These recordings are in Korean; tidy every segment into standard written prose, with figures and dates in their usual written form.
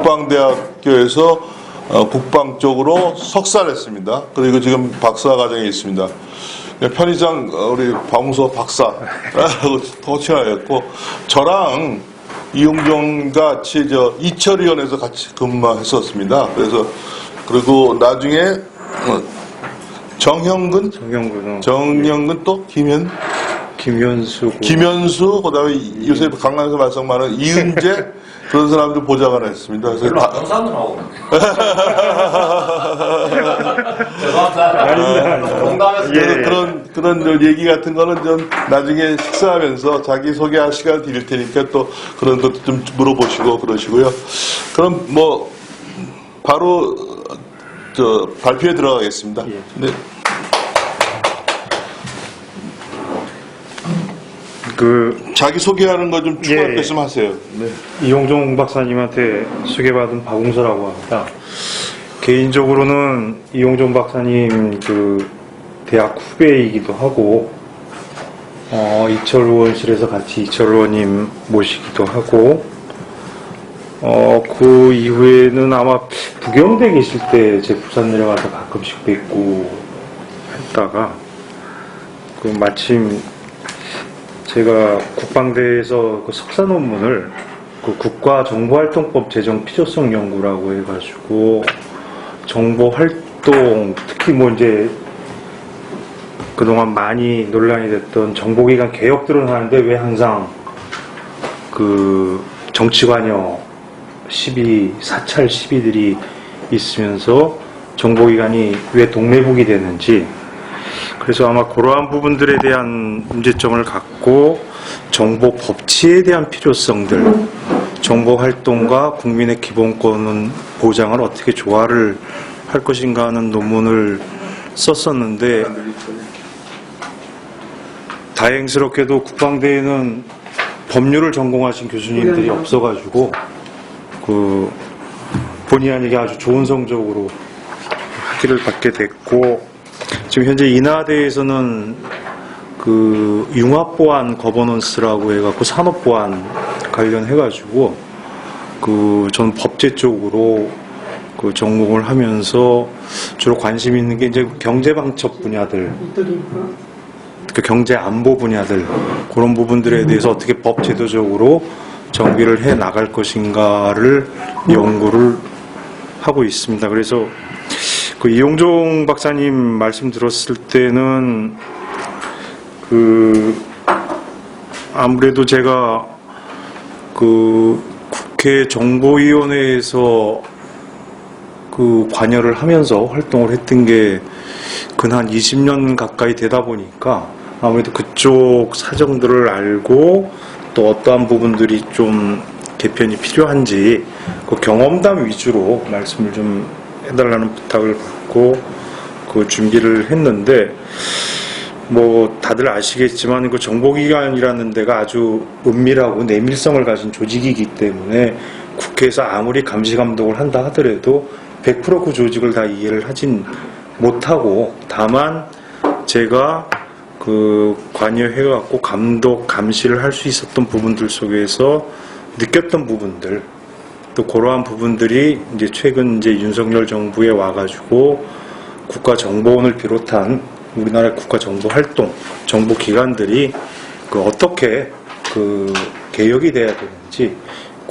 국방대학교에서 국방 쪽으로 석사를 했습니다. 그리고 지금 박사 과정에 있습니다. 편의상 우리 박문서 박사하고 더 친하였고, 저랑 이용종 같이 이철위원회에서 같이 근무했었습니다. 그리고 나중에 정형근 또 김현수, 그다음에 요새 강남에서 말썽 많은 이은재 그런 사람들 보좌관을 했습니다. 그래서 어떤 사람들하고 죄송합니다. 농담에서 그런 얘기 같은 거는 좀 나중에 식사하면서 자기 소개할 시간을 드릴 테니까 또 그런 것도 좀 물어보시고 그러시고요. 그럼 뭐 바로 발표에 들어가겠습니다. 네. 자기 소개하는 거 좀 추가 말씀하세요. 네. 이용종 박사님한테 소개받은 박웅서라고 합니다. 개인적으로는 이용종 박사님 대학 후배이기도 하고, 이철 의원실에서 같이 이철 의원님 모시기도 하고, 그 이후에는 아마 부경대 계실 때 제 부산 내려가서 가끔씩 뵙고 했다가, 마침 제가 국방대에서 석사 논문을 국가정보활동법 제정 필요성 연구라고 해가지고 정보활동, 특히 이제 그동안 많이 논란이 됐던 정보기관 개혁들은 하는데 왜 항상 정치관여 사찰 시비들이 있으면서 정보기관이 왜 동매북이 되는지, 그래서 아마 그러한 부분들에 대한 문제점을 갖고 정보 법치에 대한 필요성들, 정보 활동과 국민의 기본권 보장을 어떻게 조화를 할 것인가 하는 논문을 썼었는데, 다행스럽게도 국방대에는 법률을 전공하신 교수님들이 없어가지고 본의 아니게 아주 좋은 성적으로 학위를 받게 됐고, 지금 현재 인하대에서는 융합보안 거버넌스라고 해갖고 산업보안 관련해가지고 저는 법제 쪽으로 전공을 하면서 주로 관심 있는 게 이제 경제방첩 분야들, 경제안보 분야들, 그런 부분들에 대해서 어떻게 법제도적으로 정비를 해 나갈 것인가를 연구를 하고 있습니다. 그래서 이용종 박사님 말씀 들었을 때는 아무래도 제가 국회 정보위원회에서 관여를 하면서 활동을 했던 게 한 20년 가까이 되다 보니까 아무래도 그쪽 사정들을 알고 또 어떠한 부분들이 좀 개편이 필요한지 경험담 위주로 말씀을 좀 해달라는 부탁을 받고 준비를 했는데, 다들 아시겠지만 정보기관이라는 데가 아주 은밀하고 내밀성을 가진 조직이기 때문에 국회에서 아무리 감시 감독을 한다 하더라도 100% 그 조직을 다 이해를 하진 못하고, 다만 제가 관여해갖고 감독 감시를 할 수 있었던 부분들 속에서 느꼈던 부분들, 또 그러한 부분들이 이제 최근 윤석열 정부에 와가지고 국가정보원을 비롯한 우리나라의 국가정보활동, 정보기관들이 어떻게 개혁이 돼야 되는지,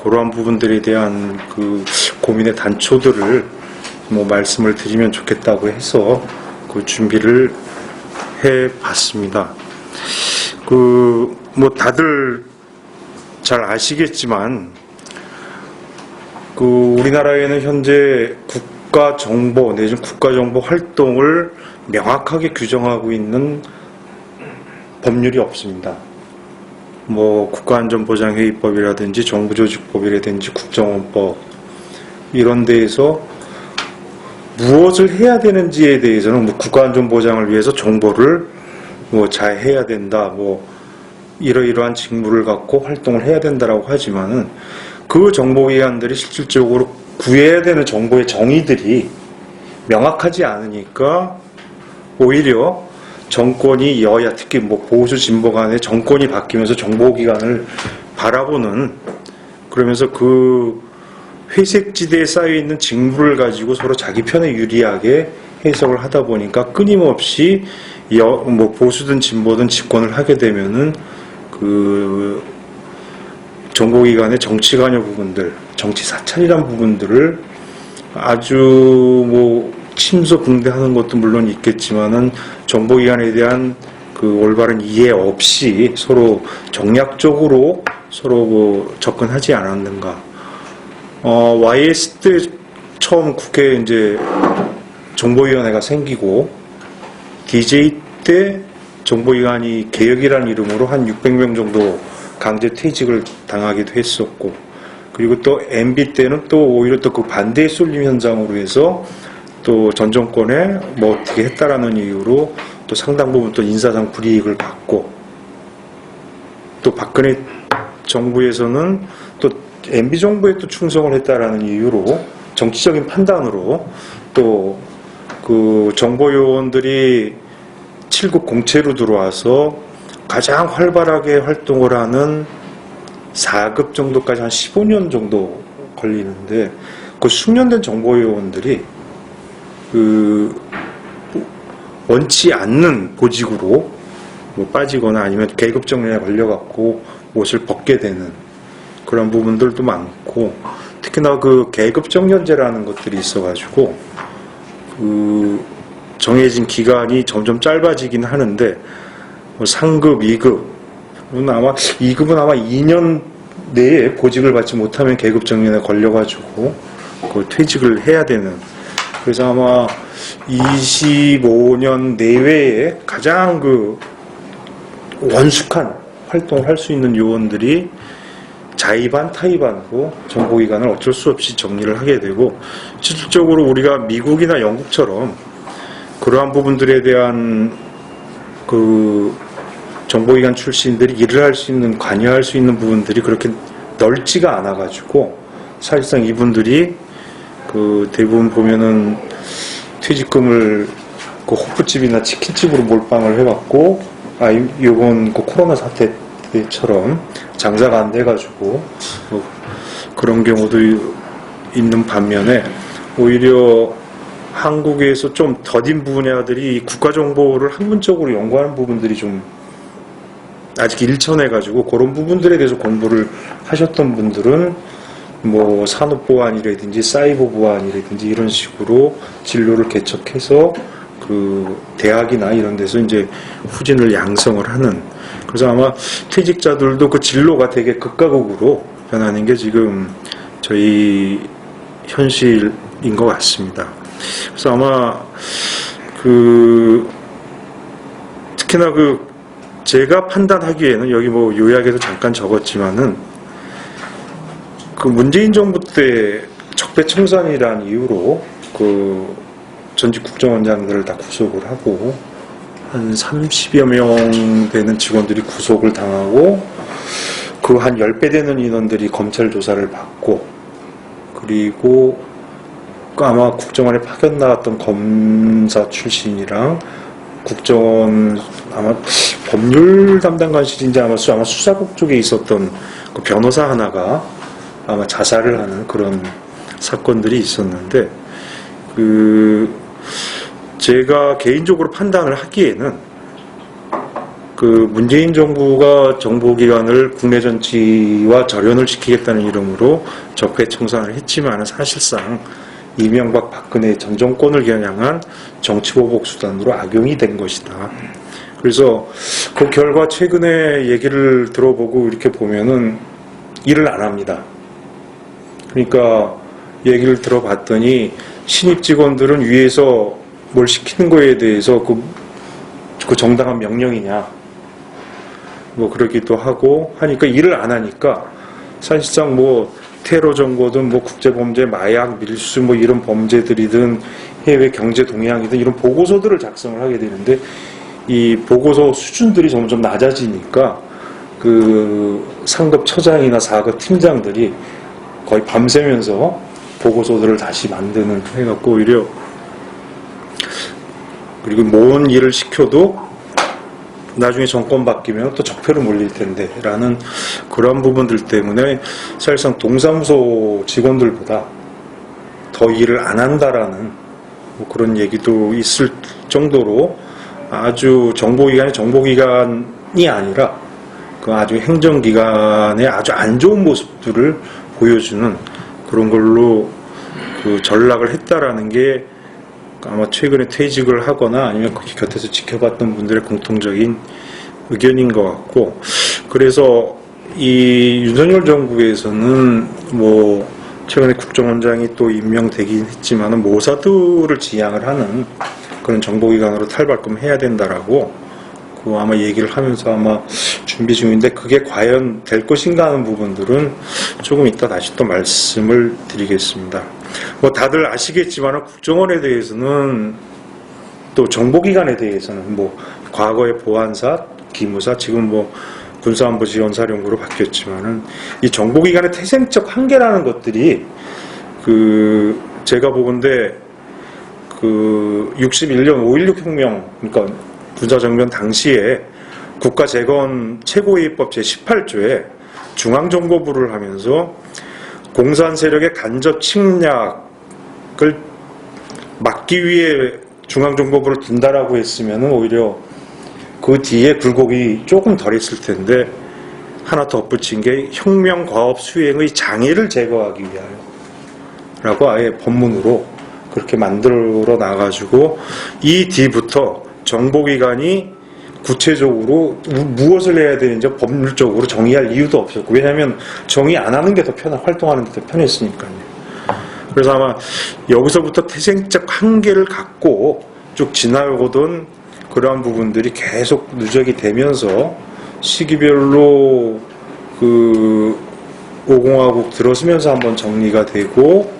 그러한 부분들에 대한 고민의 단초들을 말씀을 드리면 좋겠다고 해서 준비를 해봤습니다. 다들 잘 아시겠지만 우리나라에는 현재 국가정보 내지는 국가정보 활동을 명확하게 규정하고 있는 법률이 없습니다. 국가안전보장회의법이라든지 정부조직법이라든지 국정원법, 이런 데에서 무엇을 해야 되는지에 대해서는 국가안전보장을 위해서 정보를 잘 해야 된다, 이러이러한 직무를 갖고 활동을 해야 된다라고 하지만은 그 정보기관들이 실질적으로 구해야 되는 정보의 정의들이 명확하지 않으니까 오히려 정권이 여야, 특히 보수 진보 간의 정권이 바뀌면서 정보기관을 바라보는, 그러면서 회색지대에 쌓여있는 징후를 가지고 서로 자기 편에 유리하게 해석을 하다 보니까 끊임없이 뭐 보수든 진보든 집권을 하게 되면은 그 정보기관의 정치 관여 부분들, 정치 사찰이란 부분들을 아주 뭐 침소붕대하는 것도 물론 있겠지만은 정보기관에 대한 그 올바른 이해 없이 서로 정략적으로 서로 뭐 접근하지 않았는가. YS 때 처음 국회에 이제 정보위원회가 생기고 DJ 때 정보기관이 개혁이라는 이름으로 한 600명 정도 강제 퇴직을 당하기도 했었고, 그리고 또 MB 때는 또 오히려 또 그 반대의 쏠림 현장으로 해서 또 전 정권에 뭐 어떻게 했다라는 이유로 또 상당 부분 또 인사상 불이익을 받고, 또 박근혜 정부에서는 또 MB 정부에 또 충성을 했다라는 이유로 정치적인 판단으로 또 그 정보 요원들이 7급 공채로 들어와서 가장 활발하게 활동을 하는 4급 정도까지 한 15년 정도 걸리는데, 그 숙련된 정보 요원들이 그 원치 않는 보직으로 뭐 빠지거나 아니면 계급 정리에 걸려갖고 옷을 벗게 되는 그런 부분들도 많고, 특히나 그 계급 정년제라는 것들이 있어가지고 그 정해진 기간이 점점 짧아지긴 하는데, 뭐 상급, 2급은 아마 2급은 아마 2년 내에 보직을 받지 못하면 계급 정년에 걸려가지고 그걸 퇴직을 해야 되는. 그래서 아마 25년 내외에 가장 그 원숙한 활동을 할 수 있는 요원들이 자의반 타의반으로 정보기관을 어쩔 수 없이 정리를 하게 되고, 실질적으로 우리가 미국이나 영국처럼 그러한 부분들에 대한 그 정보기관 출신들이 일을 할 수 있는, 관여할 수 있는 부분들이 그렇게 넓지가 않아가지고, 사실상 이분들이 그 대부분 보면은 퇴직금을 그 호프집이나 치킨집으로 몰빵을 해갖고, 요번 그 코로나 사태 때처럼 장사가 안 돼가지고 뭐 그런 경우도 있는 반면에, 오히려 한국에서 좀 더딘 분야들이 국가정보를 학문적으로 연구하는 부분들이 좀 아직 일천해가지고, 그런 부분들에 대해서 공부를 하셨던 분들은 뭐 산업보안이라든지 사이버 보안이라든지 이런 식으로 진로를 개척해서 그 대학이나 이런 데서 이제 후진을 양성을 하는. 그래서 아마 퇴직자들도 그 진로가 되게 극과 극으로 변하는 게 지금 저희 현실인 것 같습니다. 그래서 아마 그 특히나 그 제가 판단하기에는, 여기 뭐 요약에도 잠깐 적었지만은, 그 문재인 정부 때 적폐청산이라는 이유로 그 전직 국정원장들을 다 구속을 하고, 한 30여 명 되는 직원들이 구속을 당하고, 그 한 10배 되는 인원들이 검찰 조사를 받고, 그리고 아마 국정원에 파견 나왔던 검사 출신이랑 국정원 아마 법률 담당관실인지 아마 수사국 쪽에 있었던 그 변호사 하나가 아마 자살을 하는 그런 사건들이 있었는데, 그 제가 개인적으로 판단을 하기에는 그 문재인 정부가 정보기관을 국내 정치와 절연을 시키겠다는 이름으로 적폐청산을 했지만, 사실상 이명박 박근혜 전 정권을 겨냥한 정치보복 수단으로 악용이 된 것이다. 그래서 그 결과 최근에 얘기를 들어보고 이렇게 보면은 일을 안 합니다. 그러니까 얘기를 들어봤더니 신입 직원들은 위에서 뭘 시키는 거에 대해서 그 정당한 명령이냐 뭐 그러기도 하고 하니까, 일을 안 하니까 사실상 뭐 테러 정보든 뭐 국제범죄, 마약, 밀수 뭐 이런 범죄들이든 해외 경제 동향이든 이런 보고서들을 작성을 하게 되는데, 이 보고서 수준들이 점점 낮아지니까 그 상급 처장이나 4급 팀장들이 거의 밤새면서 보고서들을 다시 만드는 해갖고, 오히려 그리고 뭔 일을 시켜도 나중에 정권 바뀌면 또 적폐로 몰릴 텐데 라는 그런 부분들 때문에 사실상 동사무소 직원들보다 더 일을 안 한다라는 뭐 그런 얘기도 있을 정도로 아주 정보기관이 아니라 그 아주 행정기관의 아주 안 좋은 모습들을 보여주는 그런 걸로 그 전락을 했다라는 게 아마 최근에 퇴직을 하거나 아니면 그 곁에서 지켜봤던 분들의 공통적인 의견인 것 같고, 그래서 이 윤석열 정부에서는 뭐 최근에 국정원장이 또 임명되긴 했지만은 모사드를 지향을 하는 그런 정보기관으로 탈바꿈해야 된다라고 그 아마 얘기를 하면서 아마 준비 중인데, 그게 과연 될 것인가 하는 부분들은 조금 이따 다시 또 말씀을 드리겠습니다. 뭐 다들 아시겠지만 국정원에 대해서는 또 정보기관에 대해서는 뭐 과거의 보안사, 기무사, 지금 뭐 군사안보지원사령부로 바뀌었지만은 이 정보기관의 태생적 한계라는 것들이 그 제가 보건대 그 61년 5.16 혁명, 그러니까 군사정변 당시에 국가재건 최고회의법 제18조에 중앙정보부를 하면서 공산 세력의 간접 침략을 막기 위해 중앙정보부를 둔다라고 했으면 오히려 그 뒤에 굴곡이 조금 덜 했을 텐데, 하나 덧붙인 게 혁명 과업 수행의 장애를 제거하기 위하여 라고 아예 법문으로 그렇게 만들어 놔가지고 이 뒤부터 정보기관이 구체적으로 무엇을 해야 되는지 법률적으로 정의할 이유도 없었고, 왜냐하면 정의 안 하는 게 더 활동하는 게 더 편했으니까요. 그래서 아마 여기서부터 태생적 한계를 갖고 쭉 지나오던 그러한 부분들이 계속 누적이 되면서 시기별로 그 5공화국 들어서면서 한번 정리가 되고,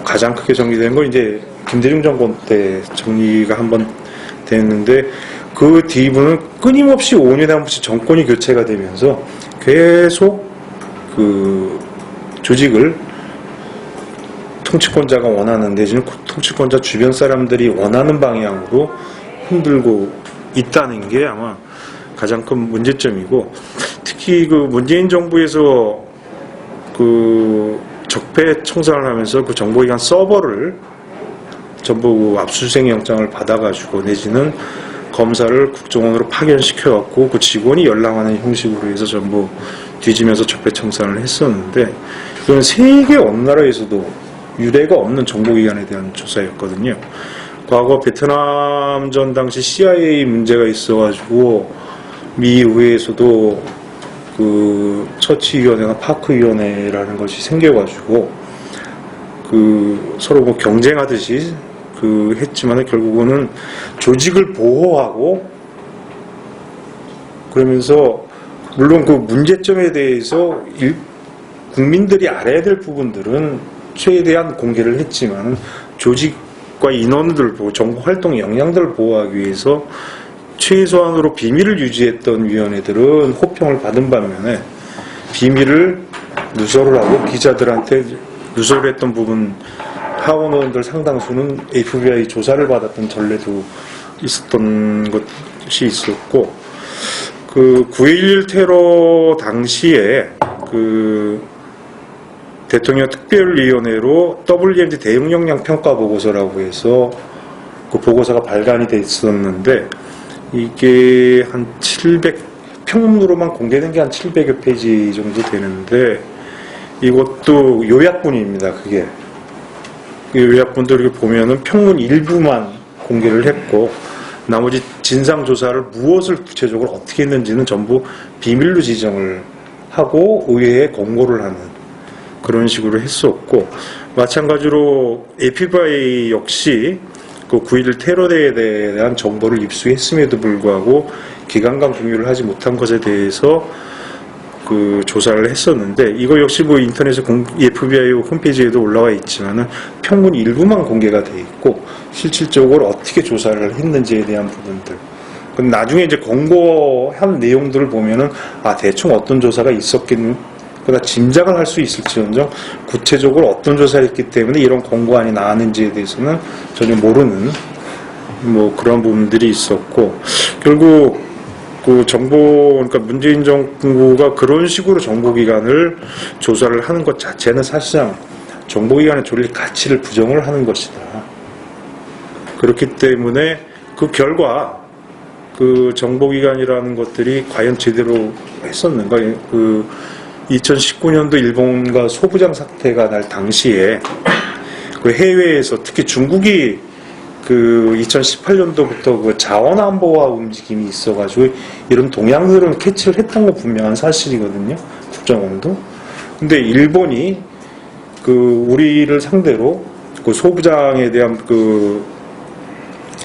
가장 크게 정리된 건 이제 김대중 정권 때 정리가 한번 됐는데, 그 뒤부는 끊임없이 5년에 한 번씩 정권이 교체가 되면서 계속 그 조직을 통치권자가 원하는, 내지는 통치권자 주변 사람들이 원하는 방향으로 흔들고 있다는 게 아마 가장 큰 문제점이고, 특히 그 문재인 정부에서 그 적폐 청산을 하면서 그 정보기관 서버를 전부 압수수색 영장을 받아가지고, 내지는 검사를 국정원으로 파견시켜갖고 그 직원이 연락하는 형식으로 해서 전부 뒤지면서 적폐 청산을 했었는데, 이건 세계 어느 나라에서도 유례가 없는 정보기관에 대한 조사였거든요. 과거 베트남전 당시 CIA 문제가 있어가지고 미 의회에서도 그 처치위원회나 파크위원회라는 것이 생겨가지고 그 서로 뭐 경쟁하듯이 그 했지만 결국은 조직을 보호하고, 그러면서 물론 그 문제점에 대해서 국민들이 알아야 될 부분들은 최대한 공개를 했지만 조직과 인원들 보호, 정보 활동 역량들을 보호하기 위해서 최소한으로 비밀을 유지했던 위원회들은 호평을 받은 반면에 비밀을 누설을 하고 기자들한테 누설을 했던 부분 하원의원들 상당수는 FBI 조사를 받았던 전례도 있었던 것이 있었고, 그 9.11 테러 당시에 그 대통령 특별위원회로 WMD 대응 역량 평가 보고서라고 해서 그 보고서가 발간이 돼 있었는데, 이게 한 평문으로만 공개된 게 한 700여 페이지 정도 되는데, 이것도 요약본입니다. 그게 요약본들 이렇게 보면은 평문 일부만 공개를 했고, 나머지 진상조사를 무엇을 구체적으로 어떻게 했는지는 전부 비밀로 지정을 하고 의회에 공고를 하는 그런 식으로 했었고, 마찬가지로 FBI 역시 그 9.11 테러에 대한 정보를 입수했음에도 불구하고 기관간 공유를 하지 못한 것에 대해서 그 조사를 했었는데, 이거 역시 뭐 인터넷에 FBI 홈페이지에도 올라와 있지만은 평문 일부만 공개가 돼 있고, 실질적으로 어떻게 조사를 했는지에 대한 부분들. 근데 나중에 이제 공고한 내용들을 보면은 대충 어떤 조사가 있었겠는, 그러나 짐작을 할 수 있을지언정 구체적으로 어떤 조사를 했기 때문에 이런 공고안이 나왔는지에 대해서는 전혀 모르는 뭐 그런 부분들이 있었고, 결국 그 그러니까 문재인 정부가 그런 식으로 정보기관을 조사를 하는 것 자체는 사실상 정보기관에 졸릴 가치를 부정을 하는 것이다. 그렇기 때문에 그 결과 그 정보기관이라는 것들이 과연 제대로 했었는가? 그 2019년도 일본과 소부장 사태가 날 당시에 그 해외에서 특히 중국이 그 2018년도부터 그 자원안보화 움직임이 있어가지고 이런 동향들은 캐치를 했던 거 분명한 사실이거든요. 국정원도. 근데 일본이 그 우리를 상대로 그 소부장에 대한 그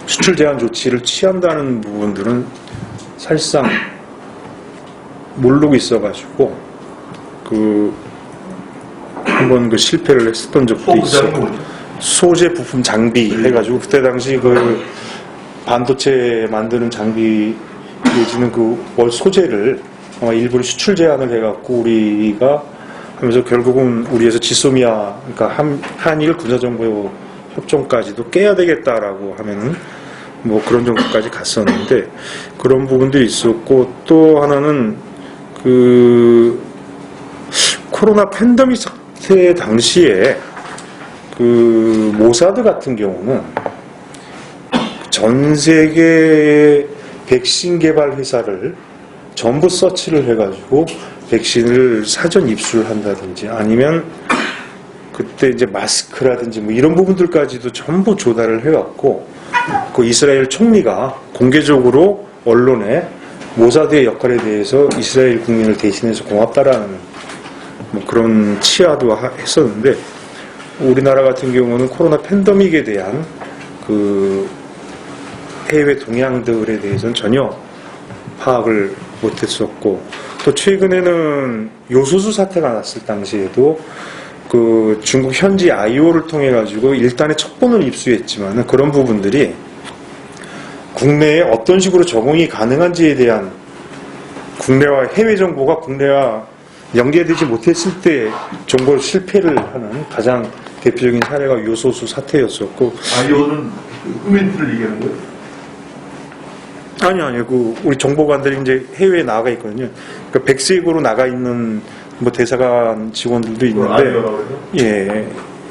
수출 제한 조치를 취한다는 부분들은 사실상 모르고 있어가지고 그 한번 그 실패를 했었던 적도 있었고. 소재 부품 장비 해가지고 그때 당시 그 반도체 만드는 장비 내지는 그 소재를 아마 일부러 수출 제한을 해갖고 우리가 하면서 결국은 우리에서 지소미아 그러니까 한일 군사정보 협정까지도 깨야 되겠다라고 하면은 뭐 그런 정도까지 갔었는데 그런 부분들이 있었고 또 하나는 그 코로나 팬데믹 사태 당시에 그 모사드 같은 경우는 전 세계 백신 개발 회사를 전부 서치를 해가지고 백신을 사전 입수한다든지 아니면 그때 이제 마스크라든지 뭐 이런 부분들까지도 전부 조달을 해왔고 그 이스라엘 총리가 공개적으로 언론에 모사드의 역할에 대해서 이스라엘 국민을 대신해서 고맙다라는 뭐 그런 치하도 했었는데 우리나라 같은 경우는 코로나 팬데믹에 대한 그 해외 동향들에 대해서는 전혀 파악을 못했었고 또 최근에는 요소수 사태가 났을 당시에도 그 중국 현지 IO를 통해 가지고 일단의 첩보는 입수했지만 그런 부분들이 국내에 어떤 식으로 적응이 가능한지에 대한 국내와 해외 정보가 국내와 연계되지 못했을 때 정보 실패를 하는 가장 대표적인 사례가 요소수 사태였었고. 아이오는 후멘트를 얘기하는 거예요? 아니요. 그 우리 정보관들이 이제 해외에 나가 있거든요. 그러니까 백색으로 나가 있는 뭐 대사관 직원들도 있는데, 예,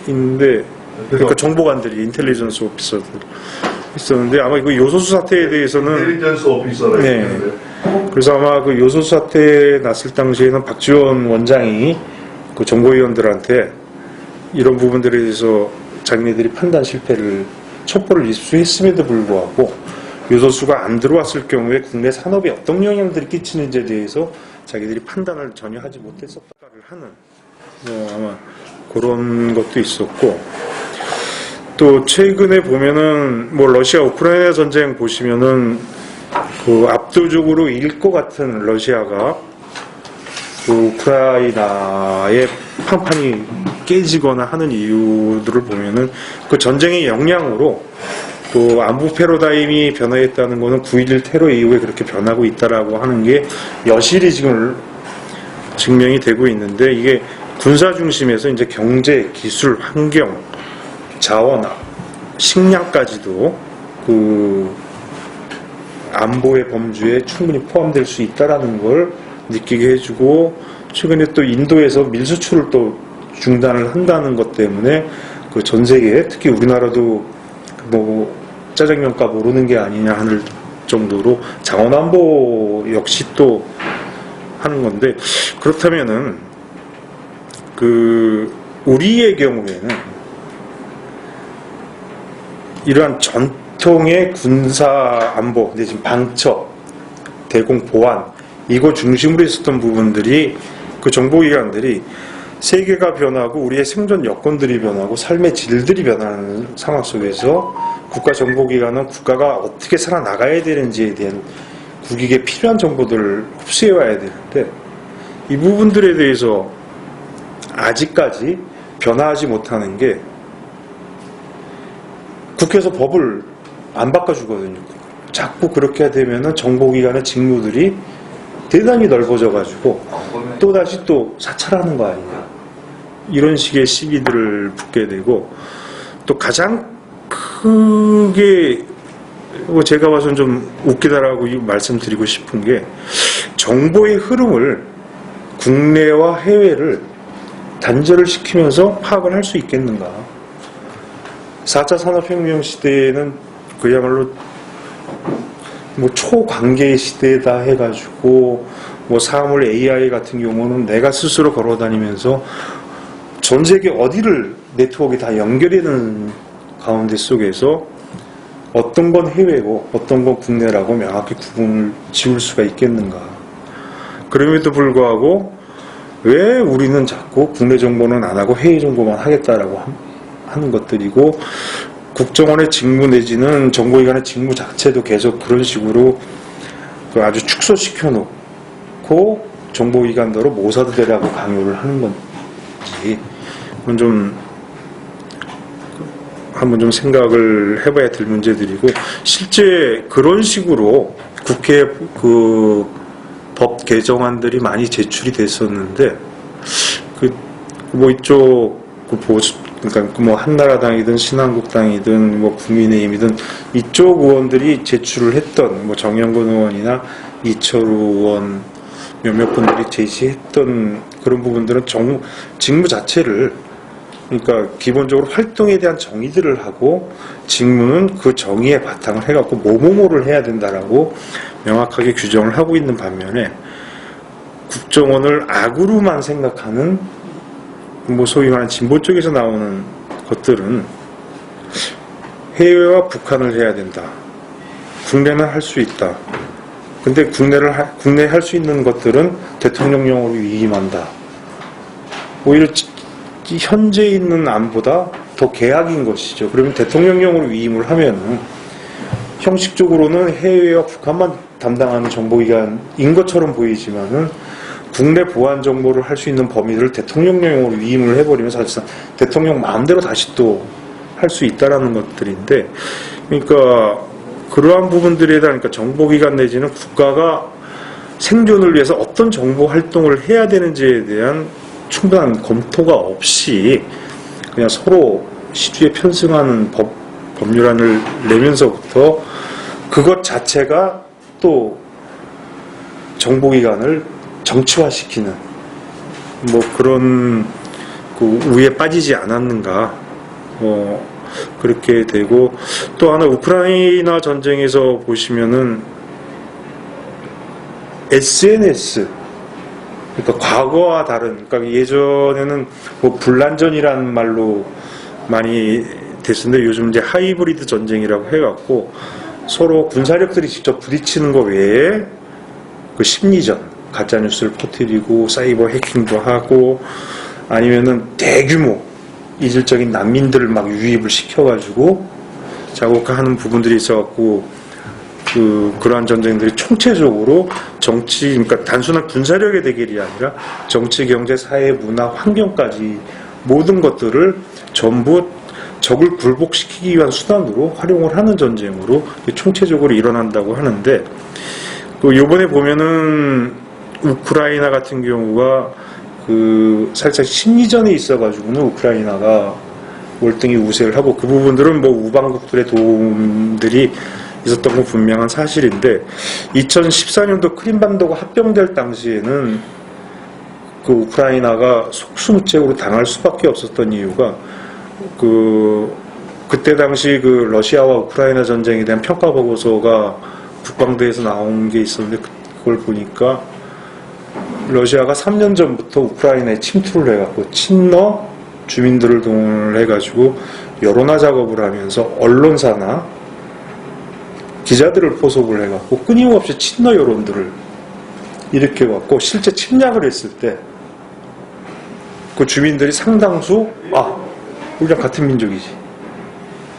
있는데, 그러니까 정보관들이 인텔리전스 오피서들 있었는데 아마 그 요소수 사태에 대해서는 인텔리전스 오피서라. 네. 그래서 아마 그 요소수 사태 났을 당시에는 박지원 원장이 그 정보위원들한테 이런 부분들에 대해서 자기네들이 판단 실패를 첩보를 입수했음에도 불구하고 요소수가 안 들어왔을 경우에 국내 산업에 어떤 영향들이 끼치는지에 대해서 자기들이 판단을 전혀 하지 못했었다를 하는 아마 그런 것도 있었고 또 최근에 보면은 뭐 러시아 우크라이나 전쟁 보시면은 그 압도적으로 이길 것 같은 러시아가 그 우크라이나의 판판이 깨지거나 하는 이유들을 보면은 그 전쟁의 영향으로 그 안보 패러다임이 변화했다는 것은 9.11 테러 이후에 그렇게 변하고 있다라고 하는 게 여실히 지금 증명이 되고 있는데 이게 군사 중심에서 이제 경제, 기술, 환경, 자원, 식량까지도 그 안보의 범주에 충분히 포함될 수 있다라는 걸 느끼게 해주고 최근에 또 인도에서 밀수출을 또 중단을 한다는 것 때문에 그 전 세계 특히 우리나라도 뭐 짜장면값 오르는 게 아니냐 하는 정도로 자원안보 역시 또 하는 건데 그렇다면은 그 우리의 경우에는 이러한 전통의 군사 안보, 지금 방첩, 대공 보안 이거 중심으로 있었던 부분들이 그 정보기관들이 세계가 변하고 우리의 생존 여건들이 변하고 삶의 질들이 변하는 상황 속에서 국가정보기관은 국가가 어떻게 살아나가야 되는지에 대한 국익에 필요한 정보들을 흡수해와야 되는데 이 부분들에 대해서 아직까지 변화하지 못하는 게 국회에서 법을 안 바꿔주거든요. 자꾸 그렇게 되면은 정보기관의 직무들이 대단히 넓어져가지고 또다시 또 사찰하는 거 아니냐. 이런 식의 시비들을 붙게 되고 또 가장 크게 제가 봐서는 좀 웃기다라고 말씀드리고 싶은 게 정보의 흐름을 국내와 해외를 단절을 시키면서 파악을 할 수 있겠는가. 4차 산업혁명 시대에는 그야말로 뭐 초관계 시대다 해가지고 뭐 사물 AI 같은 경우는 내가 스스로 걸어다니면서 전 세계 어디를 네트워크가 다 연결되는 가운데 속에서 어떤 건 해외고 어떤 건 국내라고 명확히 구분을 지을 수가 있겠는가. 그럼에도 불구하고 왜 우리는 자꾸 국내 정보는 안 하고 해외 정보만 하겠다라고 하는 것들이고, 국정원의 직무 내지는 정보기관의 직무 자체도 계속 그런 식으로 아주 축소시켜 놓고 정보기관대로 모사도 되라고 강요를 하는 건지, 그건 좀 한번 좀 생각을 해봐야 될 문제들이고, 실제 그런 식으로 국회 법 개정안들이 많이 제출이 됐었는데, 뭐 이쪽 보수, 그러니까 뭐 한나라당이든 신한국당이든 뭐 국민의힘이든 이쪽 의원들이 제출을 했던 뭐 정영근 의원이나 이철우 의원 몇몇 분들이 제시했던 그런 부분들은 직무 자체를, 그러니까 기본적으로 활동에 대한 정의들을 하고 직무는 그 정의에 바탕을 해갖고 뭐뭐뭐를 해야 된다라고 명확하게 규정을 하고 있는 반면에, 국정원을 악으로만 생각하는 뭐 소위 말하는 진보 쪽에서 나오는 것들은 해외와 북한을 해야 된다. 국내는 할 수 있다. 근데 국내에 할 수 있는 것들은 대통령령으로 위임한다. 오히려 현재 있는 안보다 더 개악인 것이죠. 그러면 대통령령으로 위임을 하면은 형식적으로는 해외와 북한만 담당하는 정보기관인 것처럼 보이지만은 국내 보안 정보를 할 수 있는 범위를 대통령령으로 위임을 해버리면 사실상 대통령 마음대로 다시 또 할 수 있다라는 것들인데, 그러니까 그러한 부분들에 대한, 그러니까 정보기관 내지는 국가가 생존을 위해서 어떤 정보 활동을 해야 되는지에 대한 충분한 검토가 없이 그냥 서로 시주에 편승하는 법률안을 내면서부터 그것 자체가 또 정보기관을 정치화시키는 뭐 그런 그 우에 빠지지 않았는가, 그렇게 되고, 또 하나 우크라이나 전쟁에서 보시면은 SNS, 그러니까 과거와 다른, 그러니까 예전에는 뭐 불난전이라는 말로 많이 됐었는데 요즘 이제 하이브리드 전쟁이라고 해갖고 서로 군사력들이 직접 부딪히는 거 외에 그 심리전, 가짜뉴스를 퍼뜨리고 사이버 해킹도 하고 아니면은 대규모 이질적인 난민들을 막 유입을 시켜가지고 자국하는 부분들이 있어갖고 그러한 전쟁들이 총체적으로 정치, 그러니까 단순한 군사력의 대결이 아니라 정치, 경제, 사회, 문화, 환경까지 모든 것들을 전부 적을 굴복시키기 위한 수단으로 활용을 하는 전쟁으로 총체적으로 일어난다고 하는데, 또 요번에 보면은 우크라이나 같은 경우가 살짝 심리전에 있어가지고는 우크라이나가 월등히 우세를 하고, 그 부분들은 뭐 우방국들의 도움들이 있었던 건 분명한 사실인데, 2014년도 크림반도가 합병될 당시에는 그 우크라이나가 속수무책으로 당할 수밖에 없었던 이유가 그때 당시 그 러시아와 우크라이나 전쟁에 대한 평가 보고서가 국방부에서 나온 게 있었는데, 그걸 보니까 러시아가 3년 전부터 우크라이나에 침투를 해갖고 친러 주민들을 동원을 해가지고 여론화 작업을 하면서 언론사나 기자들을 포섭을 해갖고 끊임없이 친러 여론들을 일으켜갖고 실제 침략을 했을 때 그 주민들이 상당수 우리랑 같은 민족이지,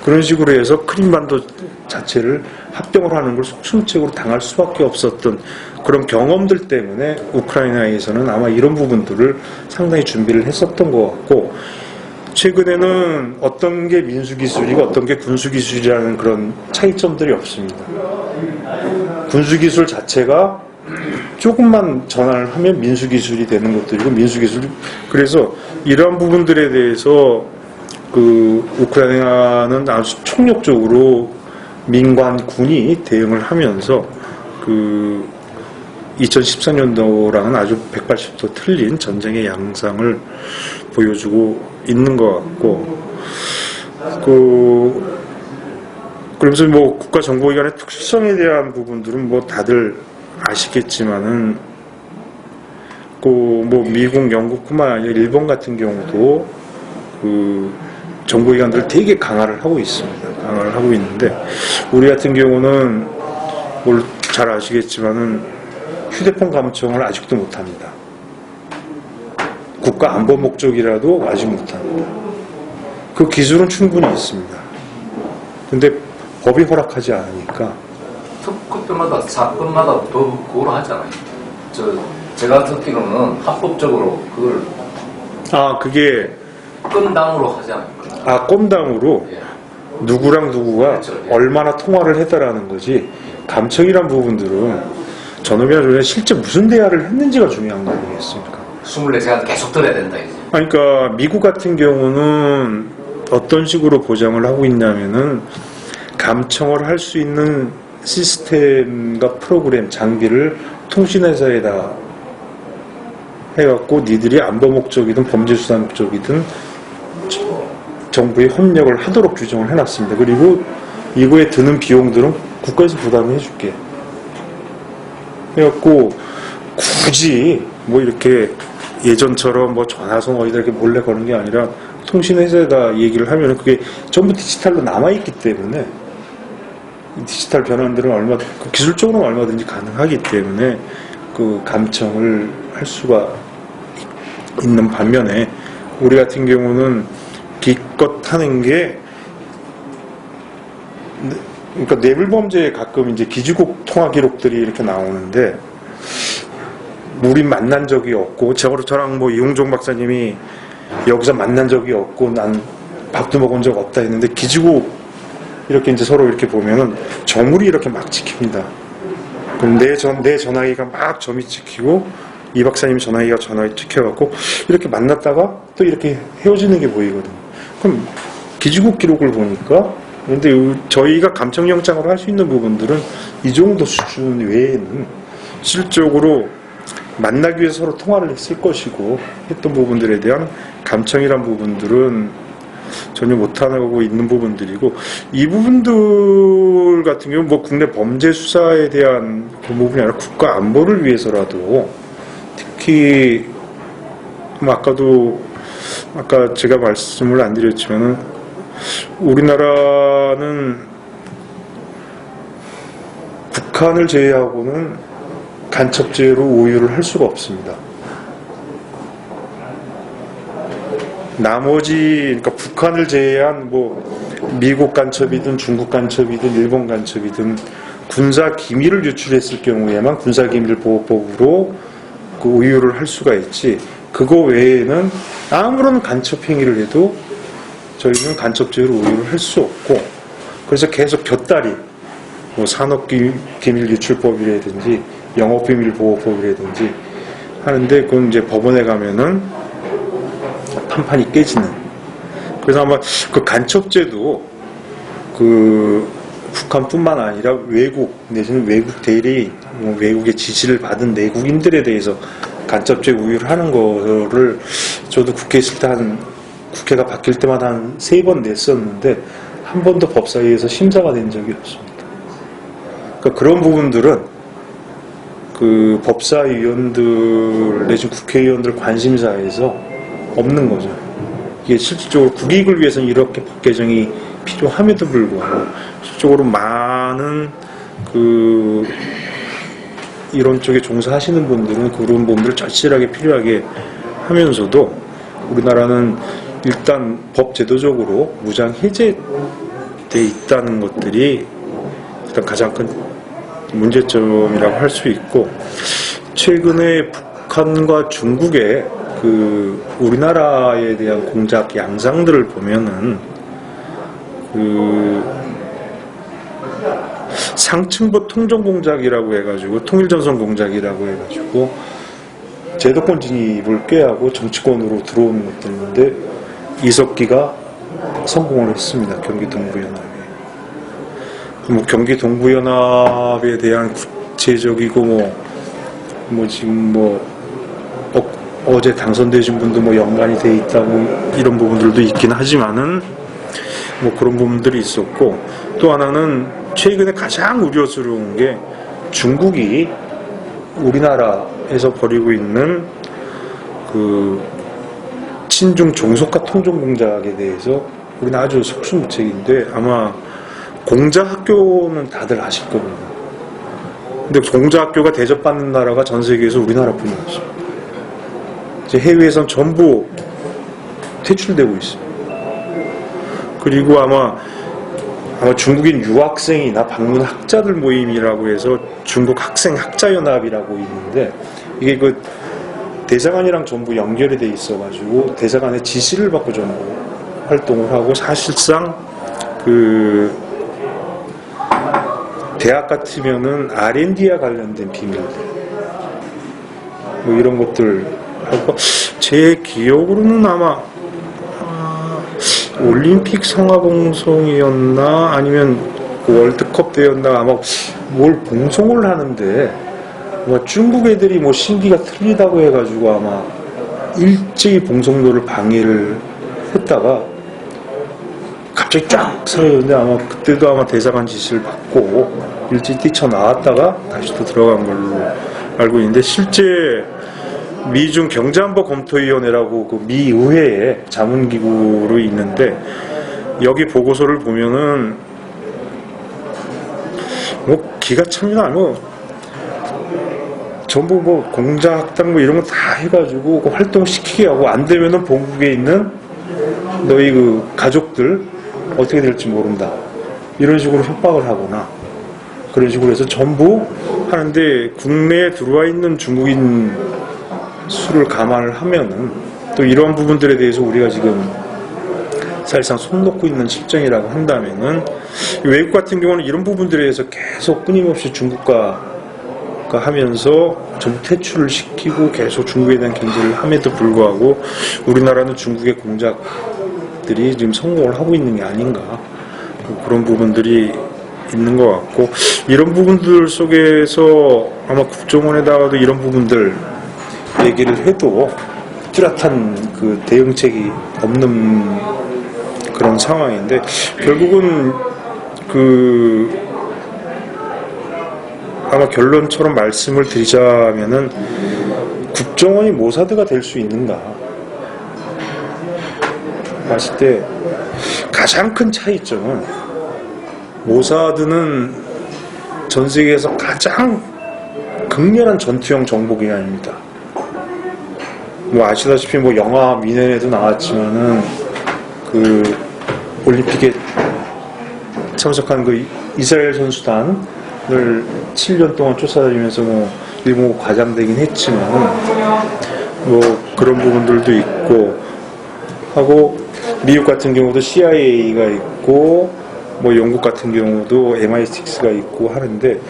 그런 식으로 해서 크림반도 자체를 합병을 하는 걸 속수무책으로 당할 수밖에 없었던 그런 경험들 때문에 우크라이나에서는 아마 이런 부분들을 상당히 준비를 했었던 것 같고, 최근에는 어떤 게 민수기술이고 어떤 게 군수기술이라는 그런 차이점들이 없습니다. 군수기술 자체가 조금만 전환을 하면 민수기술이 되는 것들이고, 그래서 이러한 부분들에 대해서 우크라이나는 아주 총력적으로 민관군이 대응을 하면서 그 2014년도랑은 아주 180도 틀린 전쟁의 양상을 보여주고 있는 것 같고, 그러면서 뭐 국가정보기관의 특수성에 대한 부분들은 뭐 다들 아시겠지만은, 뭐 미국, 영국뿐만 아니라 일본 같은 경우도 그 정보기관들을 되게 강화를 하고 있습니다. 강화를 하고 있는데, 우리 같은 경우는 잘 아시겠지만은 휴대폰 감청을 아직도 못합니다. 국가 안보 목적이라도 아직 못합니다. 그 기술은 충분히 있습니다. 근데 법이 허락하지 않으니까. 특급별마다 사건마다 법 그걸 하잖아요. 제가 듣기로는 합법적으로 그걸 그게 건당으로 하잖아요. 건당으로 예. 누구랑 누구가 그렇죠, 예. 얼마나 통화를 했다라는 거지, 감청이란 부분들은 저놈이나 저놈이 실제 무슨 대화를 했는지가 중요한 거 아니겠습니까? 24시간 계속 들어야 된다 이제. 그러니까 미국 같은 경우는 어떤 식으로 보장을 하고 있냐면은, 감청을 할 수 있는 시스템과 프로그램, 장비를 통신회사에다 해갖고 니들이 안보 목적이든 범죄 수사 목적이든 정부에 협력을 하도록 규정을 해놨습니다. 그리고 이거에 드는 비용들은 국가에서 부담을 해줄게. 해갖고 굳이 뭐 이렇게 예전처럼 뭐 전화선 어디다 이렇게 몰래 거는 게 아니라 통신회사에다 얘기를 하면 그게 전부 디지털로 남아있기 때문에, 디지털 변환들은 기술적으로는 얼마든지 가능하기 때문에 그 감청을 할 수가 있는 반면에, 우리 같은 경우는 기껏 하는 게, 그러니까 뇌물 범죄에 가끔 이제 기지국 통화 기록들이 이렇게 나오는데, 우린 만난 적이 없고, 저랑 뭐 이용종 박사님이 여기서 만난 적이 없고, 난 밥도 먹은 적 없다 했는데, 기지국 이렇게 이제 서로 이렇게 보면은 점물이 이렇게 막 찍힙니다. 그럼 내 전화기가 막 점이 찍히고, 이 박사님 전화기가 찍혀갖고 이렇게 만났다가 또 이렇게 헤어지는 게 보이거든요. 그럼 기지국 기록을 보니까, 근데 저희가 감청영장으로 할 수 있는 부분들은 이 정도 수준 외에는 실질적으로 만나기 위해서 서로 통화를 했을 것이고 했던 부분들에 대한 감청이란 부분들은 전혀 못하고 있는 부분들이고, 이 부분들 같은 경우는 뭐 국내 범죄 수사에 대한 그 부분이 아니라 국가 안보를 위해서라도, 특히 아까 제가 말씀을 안 드렸지만은, 우리나라는 북한을 제외하고는 간첩죄로 우유를 할 수가 없습니다. 나머지, 그러니까 북한을 제외한 뭐 미국 간첩이든 중국 간첩이든 일본 간첩이든 군사 기밀을 유출했을 경우에만 군사기밀보호법으로 그 우유를 할 수가 있지, 그거 외에는 아무런 간첩 행위를 해도 저희는 간첩죄로 우유를 할 수 없고, 그래서 계속 곁다리, 뭐 산업기밀유출법이라든지 영업비밀보호법이라든지 하는데, 그건 이제 법원에 가면은 판판이 깨지는. 그래서 아마 그 간첩죄도 그 북한뿐만 아니라 외국 내지는 외국 대리, 외국의 지시를 받은 내국인들에 대해서 간첩죄 우유를 하는 거를 저도 국회에 있을 때 국회가 바뀔 때마다 한 3번 냈었는데 한 번도 법사위에서 심사가 된 적이 없습니다. 그러니까 그런 부분들은 그 법사위원들 내지는 국회의원들 관심사에서 없는 거죠. 이게 실질적으로 국익을 위해서는 이렇게 법 개정이 필요함에도 불구하고 실질적으로 많은 이런 쪽에 종사하시는 분들은 그런 부분들을 절실하게 필요하게 하면서도, 우리나라는 일단 법 제도적으로 무장 해제돼 있다는 것들이 일단 가장 큰 문제점이라고 할 수 있고, 최근에 북한과 중국의 우리나라에 대한 공작 양상들을 보면은 상층부 통정공작이라고 해가지고, 통일전선 공작이라고 해가지고 제도권 진입을 꾀하고 정치권으로 들어오는 것들인데, 이석기가 성공을 했습니다. 경기동부연합에. 뭐 경기 동부연합에 대한 구체적이고 뭐 지금 어제 당선되신 분도 뭐 연관이 돼 있다고 이런 부분들도 있긴 하지만은 뭐 그런 부분들이 있었고, 또 하나는 최근에 가장 우려스러운 게 중국이 우리나라에서 벌이고 있는 그 친중 종속화 통종 공작에 대해서 우리는 아주 속수무책인데, 아마 공자 학교는 다들 아실 겁니다. 근데 공자 학교가 대접받는 나라가 전 세계에서 우리나라뿐이었어요. 이제 해외에선 전부 퇴출되고 있어요. 그리고 아마 중국인 유학생이나 방문 학자들 모임이라고 해서 중국 학생 학자연합이라고 있는데, 이게 그 대사관이랑 전부 연결이 돼 있어가지고 대사관의 지시를 받고 전부 활동을 하고, 사실상 그 대학 같으면은 R&D와 관련된 비밀들 뭐 이런 것들 하고, 제 기억으로는 아마 올림픽 성화봉송이었나 아니면 그 월드컵 때였나 아마 뭘 봉송을 하는데, 뭐 중국 애들이 뭐 신기가 틀리다고 해가지고 아마 일제히 봉송도를 방해를 했다가 갑자기 쫙 사라졌는데, 아마 그때도 아마 대사관 지시를 받고 일제히 뛰쳐나왔다가 다시 또 들어간 걸로 알고 있는데, 실제 미중 경제안보 검토위원회라고 그 미 의회에 자문기구로 있는데, 여기 보고서를 보면은 뭐 기가 참이나 뭐 전부 뭐 공작당 뭐 이런 거 다 해가지고 그 활동시키게 하고, 안 되면은 본국에 있는 너희 그 가족들 어떻게 될지 모른다 이런 식으로 협박을 하거나 그런 식으로 해서 전부 하는데, 국내에 들어와 있는 중국인 수를 감안을 하면은 또 이런 부분들에 대해서 우리가 지금 사실상 손 놓고 있는 실정이라고 한다면은, 외국 같은 경우는 이런 부분들에 대해서 계속 끊임없이 중국과 하면서 전부 퇴출을 시키고 계속 중국에 대한 견제를 함에도 불구하고 우리나라는 중국의 공작들이 지금 성공을 하고 있는 게 아닌가, 그런 부분들이 있는 것 같고, 이런 부분들 속에서 아마 국정원에다가도 이런 부분들 얘기를 해도 뚜렷한 그 대응책이 없는 그런 상황인데, 결국은 그 아마 결론처럼 말씀을 드리자면은, 국정원이 모사드가 될 수 있는가 봤을 때 가장 큰 차이점은, 모사드는 전 세계에서 가장 극렬한 전투형 정보기관입니다. 뭐 아시다시피 뭐 영화 미네에도 나왔지만은 그 올림픽에 참석한 그 이스라엘 선수단을 7년 동안 쫓아다니면서 뭐 일부 과장되긴 했지만은 뭐 그런 부분들도 있고 하고, 미국 같은 경우도 CIA가 있고 뭐 영국 같은 경우도 MI6가 있고 하는데,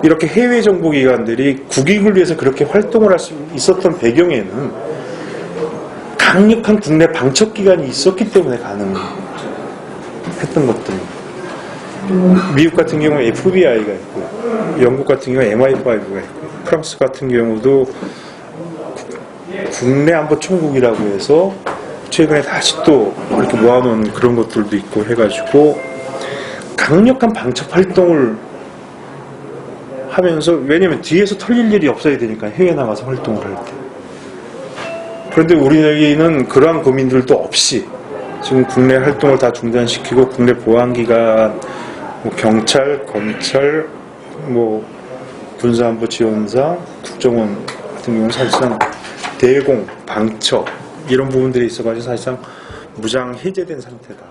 이렇게 해외 정보기관들이 국익을 위해서 그렇게 활동을 할 수 있었던 배경에는 강력한 국내 방첩기관이 있었기 때문에 가능했던 것들입니다. 미국 같은 경우는 FBI가 있고요, 영국 같은 경우는 MI5가 있고요, 프랑스 같은 경우도 국내 안보 총국이라고 해서 최근에 다시 또 이렇게 모아놓은 그런 것들도 있고 해가지고 강력한 방첩 활동을 하면서, 왜냐면 뒤에서 털릴 일이 없어야 되니까 해외 나가서 활동을 할 때. 그런데 우리는 그러한 고민들도 없이 지금 국내 활동을 다 중단시키고, 국내 보안기관, 뭐 경찰, 검찰, 뭐 군사안보지원사, 국정원 같은 경우는 사실상 대공, 방첩 이런 부분들이 있어가지고 사실상 무장 해제된 상태다.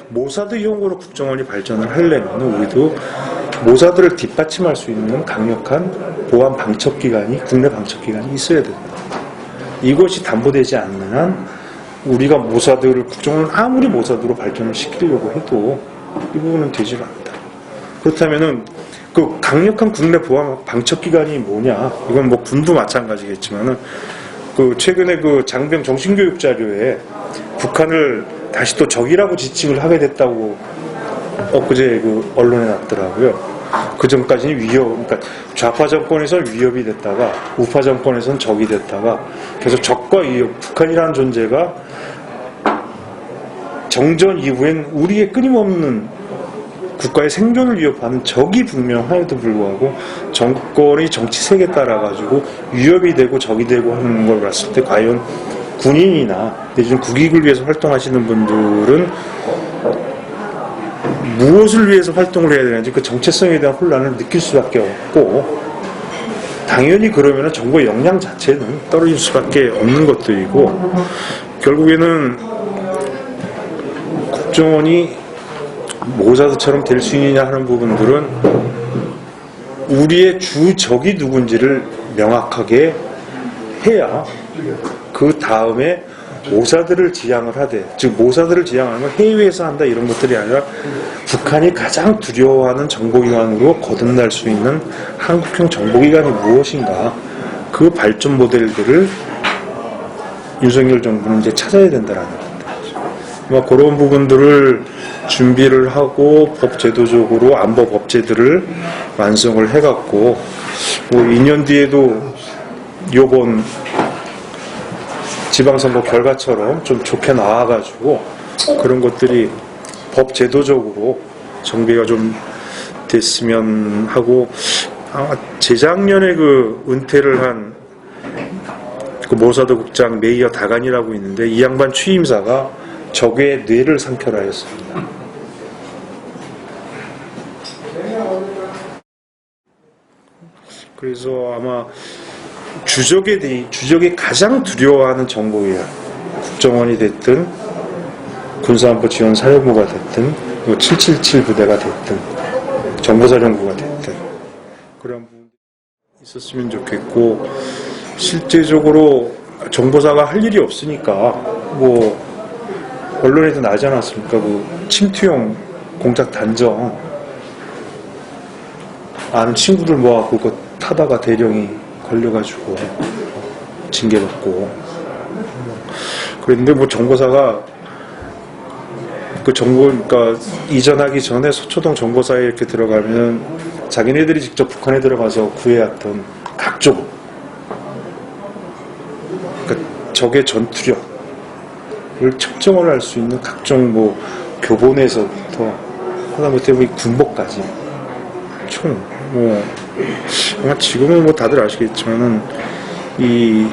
모사드 이용으로 국정원이 발전을 하려면 우리도 모사드를 뒷받침할 수 있는 강력한 보안 방첩기관이, 국내 방첩기관이 있어야 된다. 이것이 담보되지 않는 한 우리가 모사드를, 국정원을 아무리 모사드로 발전을 시키려고 해도 이 부분은 되질 않는다. 그렇다면은 그 강력한 국내 보안 방첩기관이 뭐냐? 이건 뭐 군도 마찬가지겠지만은, 그 최근에 그 장병 정신교육 자료에 북한을 다시 또 적이라고 지칭을 하게 됐다고 엊그제 그 언론에 났더라고요. 그 전까지는 그러니까 좌파 정권에서는 위협이 됐다가 우파 정권에서는 적이 됐다가 계속 적과 위협, 북한이라는 존재가 정전 이후엔 우리의 끊임없는 국가의 생존을 위협하는 적이 분명함에도 불구하고 정권의 정치색에 따라가지고 위협이 되고 적이 되고 하는 걸 봤을 때 과연 군인이나 내지는 국익을 위해서 활동하시는 분들은 무엇을 위해서 활동을 해야 되는지 그 정체성에 대한 혼란을 느낄 수밖에 없고, 당연히 그러면 정부의 역량 자체는 떨어질 수밖에 없는 것들이고, 결국에는 국정원이 모사드처럼 될 수 있느냐 하는 부분들은 우리의 주적이 누군지를 명확하게 해야 그 다음에 모사드를 지향을 하되, 즉 모사드를 지향하는 건 해외에서 한다 이런 것들이 아니라 북한이 가장 두려워하는 정보기관으로 거듭날 수 있는 한국형 정보기관이 무엇인가, 그 발전 모델들을 윤석열 정부는 이제 찾아야 된다라는 겁니다. 그런 부분들을 준비를 하고 법제도적으로 안보 법제들을 완성을 해갖고 2년 뒤에도 요번 지방선거 결과처럼 좀 좋게 나와가지고 그런 것들이 법제도적으로 정비가 좀 됐으면 하고, 재작년에 그 은퇴를 한 그 모사드 국장 메이어 다간이라고 있는데 이 양반 취임사가 적의 뇌를 삼켜라 했습니다. 그래서 아마 주적이 가장 두려워하는 정보기관, 국정원이 됐든 군사안보지원사령부가 됐든 777 부대가 됐든 정보사령부가 됐든 그런 부분이 있었으면 좋겠고, 실제적으로 정보사가 할 일이 없으니까 언론에도 나지 않았습니까? 침투용 공작 단정 아는 친구들 모아갖고 그거 타다가 대령이 걸려가지고 징계받고 그랬는데 정보사가 그러니까 이전하기 전에 서초동 정보사에 이렇게 들어가면 자기네들이 직접 북한에 들어가서 구해왔던 각종 적의 전투력을 측정을 할 수 있는 각종 교본에서부터 하다못해 군복까지 총 아마 지금은 다들 아시겠지만은 이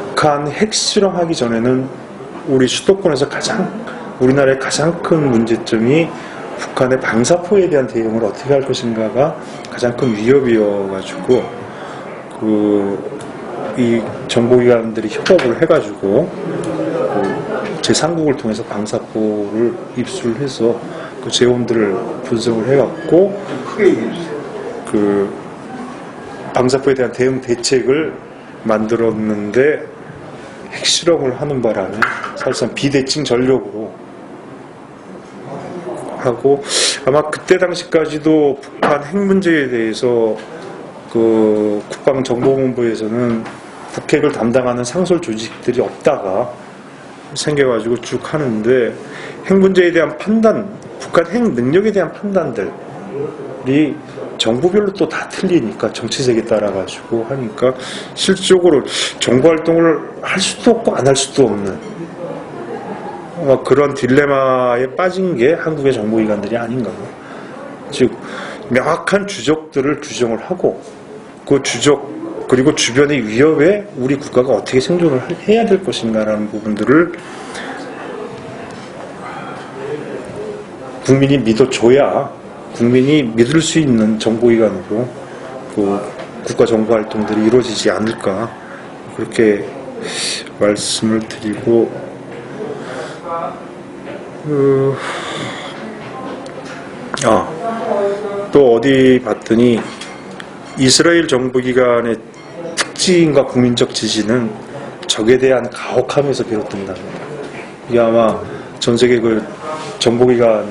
북한 핵실험하기 전에는 우리 수도권에서 우리나라의 가장 큰 문제점이 북한의 방사포에 대한 대응을 어떻게 할 것인가가 가장 큰 위협이어가지고 이 정보기관들이 협업을 해가지고 제3국을 통해서 방사포를 입수를 해서 그 재원들을 분석을 해갖고 그 방사포에 대한 대응 대책을 만들었는데 핵실험을 하는 바람에 사실상 비대칭 전력으로 하고, 아마 그때 당시까지도 북한 핵 문제에 대해서 그 국방정보본부에서는 북핵을 담당하는 상설 조직들이 없다가 생겨가지고 쭉 하는데, 핵 문제에 대한 판단, 북한 핵 능력에 대한 판단들이 정부별로 또 다 틀리니까 정치색에 따라가지고 하니까 실질적으로 정보활동을 할 수도 없고 안 할 수도 없는 그런 딜레마에 빠진 게 한국의 정보기관들이 아닌가. 즉 명확한 주적들을 규정을 하고 그 주적 그리고 주변의 위협에 우리 국가가 어떻게 생존을 해야 될 것인가라는 부분들을 국민이 믿어줘야 국민이 믿을 수 있는 정보기관으로 국가 정보활동들이 이루어지지 않을까, 그렇게 말씀을 드리고, 또 어디 봤더니 이스라엘 정보기관의 특징과 국민적 지지는 적에 대한 가혹함에서 비롯된답니다. 이게 아마 전 세계 그 정보기관,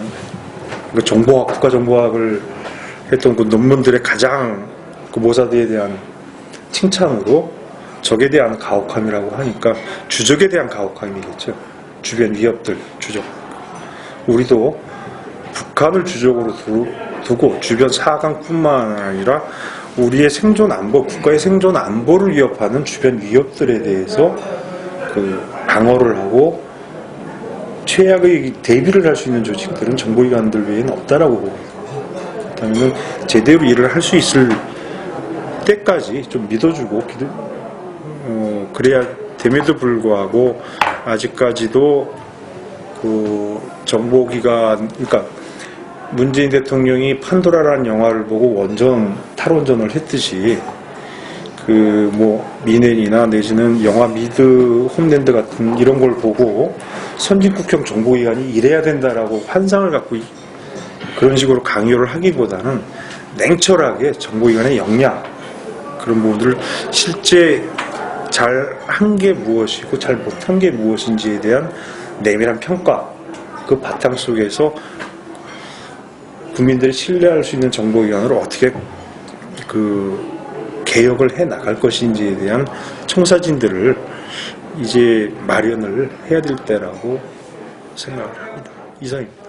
정보학, 국가정보학을 했던 그 논문들의 가장 그 모사드에 대한 칭찬으로 적에 대한 가혹함이라고 하니까 주적에 대한 가혹함이겠죠. 주변 위협들, 주적. 우리도 북한을 주적으로 두고 주변 사강뿐만 아니라 우리의 생존 안보, 국가의 생존 안보를 위협하는 주변 위협들에 대해서 그 방어를 하고 최악의 대비를 할 수 있는 조직들은 정보기관들 외에는 없다라고 보거든요. 그렇다면 제대로 일을 할 수 있을 때까지 좀 믿어주고 그래야 됨에도 불구하고 아직까지도 그 정보기관, 그러니까 문재인 대통령이 판도라라는 영화를 보고 탈원전을 했듯이 그 뭐 미넨이나 내지는 영화 미드 홈랜드 같은 이런 걸 보고 선진국형 정보기관이 이래야 된다라고 환상을 갖고 그런 식으로 강요를 하기보다는 냉철하게 정보기관의 역량 그런 부분들을 실제 잘 한 게 무엇이고 잘 못한 게 무엇인지에 대한 내밀한 평가, 그 바탕 속에서 국민들이 신뢰할 수 있는 정보기관으로 어떻게 그 개혁을 해 나갈 것인지에 대한 청사진들을 이제 마련을 해야 될 때라고 생각을 합니다. 이상입니다.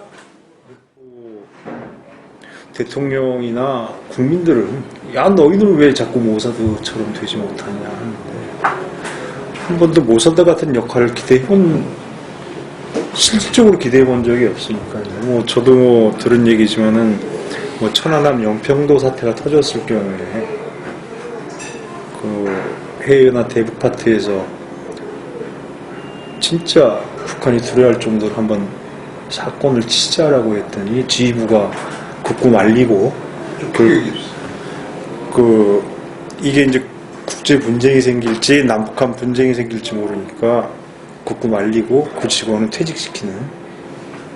대통령이나 국민들은 야 너희들은 왜 자꾸 모사드처럼 되지 못하냐 하는데 한 번도 모사드 같은 역할을 실질적으로 기대해본 적이 없으니까요. 뭐 저도 뭐 들은 얘기지만은 뭐 천안함 영평도 사태가 터졌을 경우에 그 해외나 대북 파트에서 진짜 북한이 두려워할 정도로 한번 사건을 치자라고 했더니 지휘부가 극구 말리고 이게 이제 국제 분쟁이 생길지 남북한 분쟁이 생길지 모르니까 극구 말리고 그 직원은 퇴직시키는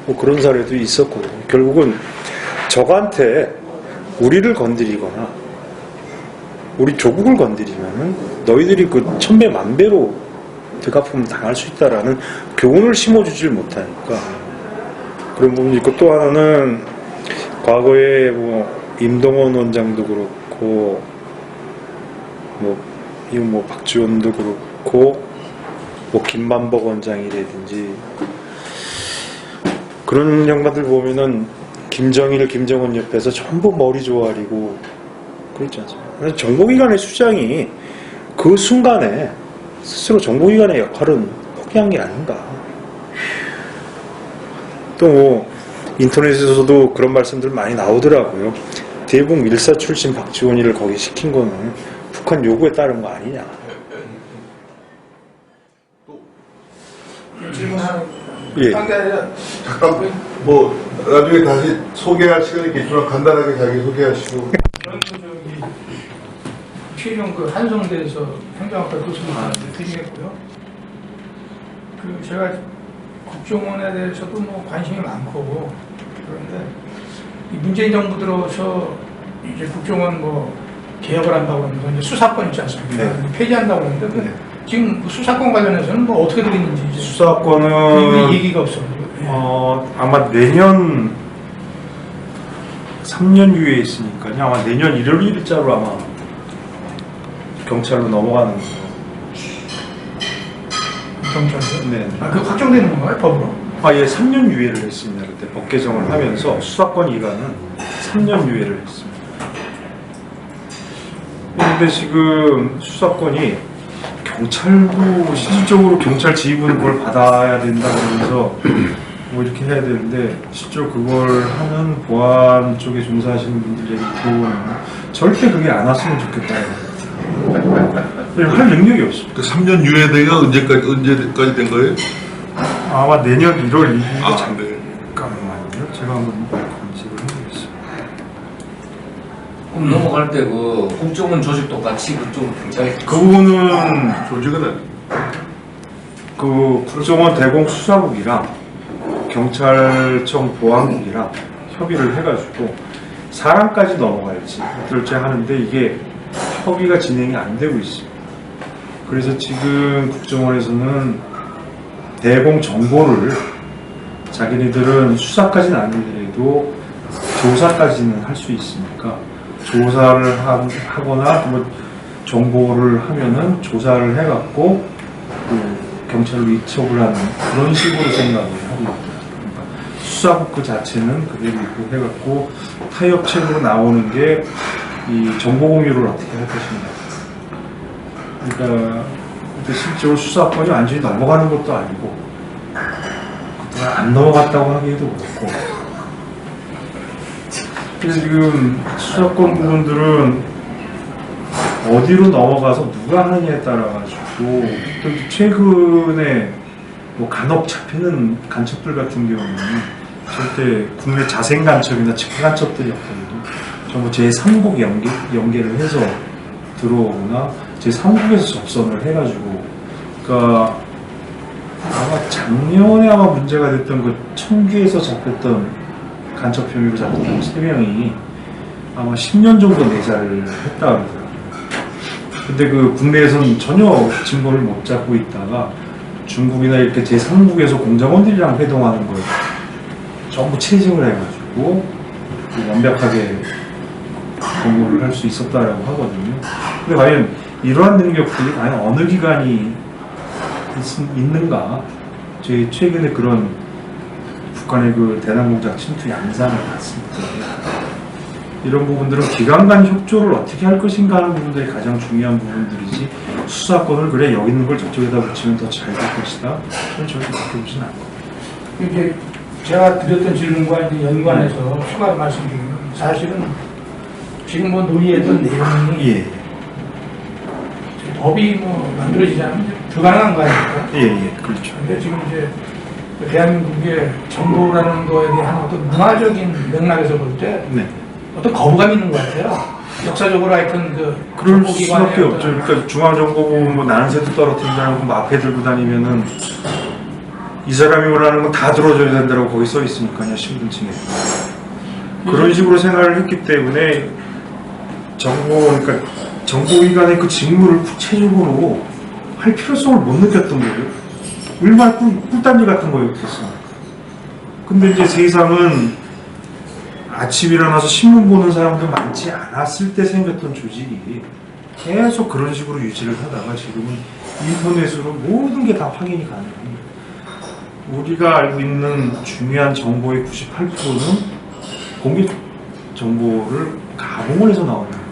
뭐 그런 사례도 있었거든요. 결국은 적한테 우리를 건드리거나 우리 조국을 건드리면은 너희들이 그 천배 만배로 되갚음을 당할 수 있다라는 교훈을 심어주질 못하니까 그런 부분이 있고, 또 하나는 과거에 뭐 임동원 원장도 그렇고 뭐 박지원도 그렇고 뭐 김만복 원장이라든지 그런 양반들 보면은 김정일, 김정은 옆에서 전부 머리 조아리고 그랬지 않습니까? 정보기관의 수장이 그 순간에 스스로 정보기관의 역할은 포기한 게 아닌가. 또 뭐 인터넷에서도 그런 말씀들 많이 나오더라고요. 대북 밀사 출신 박지원이를 거기 시킨 거는 북한 요구에 따른 거 아니냐. 질문하는 예. 딴게 아니라 잠깐 뭐 나중에 다시 소개할 시간이 있겠지만 간단하게 자기 소개하시고. 저는 저기 최종 그 한성대에서 행정학과 교수님 드리겠고요. 그 제가 국정원에 대해서도 뭐 관심이 많고 그런데 이 문재인 정부 들어서 이제 국정원 뭐 개혁을 한다고 하면서 이제 수사권 있지 않습니까? 네. 폐지한다고 하는데 근데 지금 그 수사권 관련해서는 뭐 어떻게 되고 있는지 이제 수사권은 얘기가 없어요. 아마 내년 3년 후에 있으니까요. 아마 내년 1월 1일자로 아마 경찰로 넘어가는 거예요. 경찰서? 네. 그 확정되는 건가요, 법으로? 예, 3년 유예를 했습니다. 그때 법 개정을 하면서 수사권 이관은 3년 유예를 했습니다. 그런데 지금 수사권이 경찰도 실질적으로 경찰 지휘부는 그걸 받아야 된다 그러면서 뭐 이렇게 해야 되는데 실제로 그걸 하는 보안 쪽에 종사하시는 분들 얘기 듣고는 절대 그게 안 왔으면 좋겠다. 할 능력이 없습니다. 그 3년 유예대가 언제까지 된 거예요? 아마 내년 1월 2일에 네. 잠깐만요. 제가 한번 검색을 해보겠습니다. 그럼 넘어갈 때 그 국정원 조직도 같이 그쪽 경찰이 그 부분은 조직은 그 국정원 대공수사국이랑 경찰청 보안국이랑 협의를 해가지고 사람까지 넘어갈지 어떨지 하는데 이게 협의가 진행이 안 되고 있습니다. 그래서 지금 국정원에서는 대공 정보를 자기네들은 수사까지는 아니더라도 조사까지는 할 수 있으니까 조사를 하거나 뭐 정보를 하면은 조사를 해갖고 그 경찰로 이첩을 하는 그런 식으로 생각을 하고 있다. 그러니까 수사국 그 자체는 그대로 있고 해갖고 타협책으로 나오는 게 이 정보 공유를 어떻게 할 것인가. 그러니까 근데 실제로 수사권이 완전히 넘어가는 것도 아니고 그동안 안 넘어갔다고 하기에도 그렇고. 그래서 지금 수사권 부분들은 어디로 넘어가서 누가 하느냐에 따라 가지고 또 최근에 뭐 간혹 잡히는 간첩들 같은 경우는 절대 국내 자생 간첩이나 측 간첩들이 없거든요. 전부 제3국 연계를 해서 들어오거나 제3국에서 접선을 해가지고, 그러니까 아마 작년에 아마 문제가 됐던 그 청주에서 잡혔던 간첩 혐의로 잡혔던 3명이 아마 10년 정도 내사를 했다 그러더라고요. 근데 그 국내에서는 전혀 증거를 못 잡고 있다가 중국이나 이렇게 제3국에서 공작원들이랑 회동하는 걸 전부 체증을 해가지고 완벽하게 공부를 할 수 있었다라고 하거든요. 근데 과연 이러한 능력들이 과연 어느 기관이 있는가? 저희 최근에 그런 북한의 그 대남공작 침투 양상을 봤을 때 이런 부분들은 기관 간 협조를 어떻게 할 것인가 하는 부분들이 가장 중요한 부분들이지, 수사권을 그래 여기 있는 걸 저쪽에다 붙이면 더 잘 될 것이다, 저는 절대 그렇게 보진 않고. 이제 제가 드렸던 질문과 이제 연관해서 추가 말씀드리면, 사실은 지금 뭐 논의했던 내용이 예, 법이 뭐 만들어지지 않으면 불가능한 거 아닙니까? 예, 그렇죠. 근데 지금 이제 대한민국의 정보라는 거에 대한 어떤 문화적인 맥락에서 볼 때 네. 어떤 거부감이 있는 것 같아요. 역사적으로 하여튼 그 그럴 정보기관의 수밖에 어떤 없죠. 그러니까 중앙정보부 뭐 나는 새도 떨어뜨린다는 거 앞에 들고 다니면은 이 사람이 뭐라는 건 다 들어줘야 된다고 거기 써 있으니까요, 신분증에. 그런 식으로 생각을 했기 때문에 그러니까 정보기관의 그 직무를 구체적으로 할 필요성을 못 느꼈던 거예요. 일반 꿀단지 같은 거였겠어. 근데 이제 세상은 아침 일어나서 신문 보는 사람도 많지 않았을 때 생겼던 조직이 계속 그런 식으로 유지를 하다가 지금은 인터넷으로 모든 게 다 확인이 가능합니다. 우리가 알고 있는 중요한 정보의 98%는 공개 정보를 가공을 해서 나오는 거예요.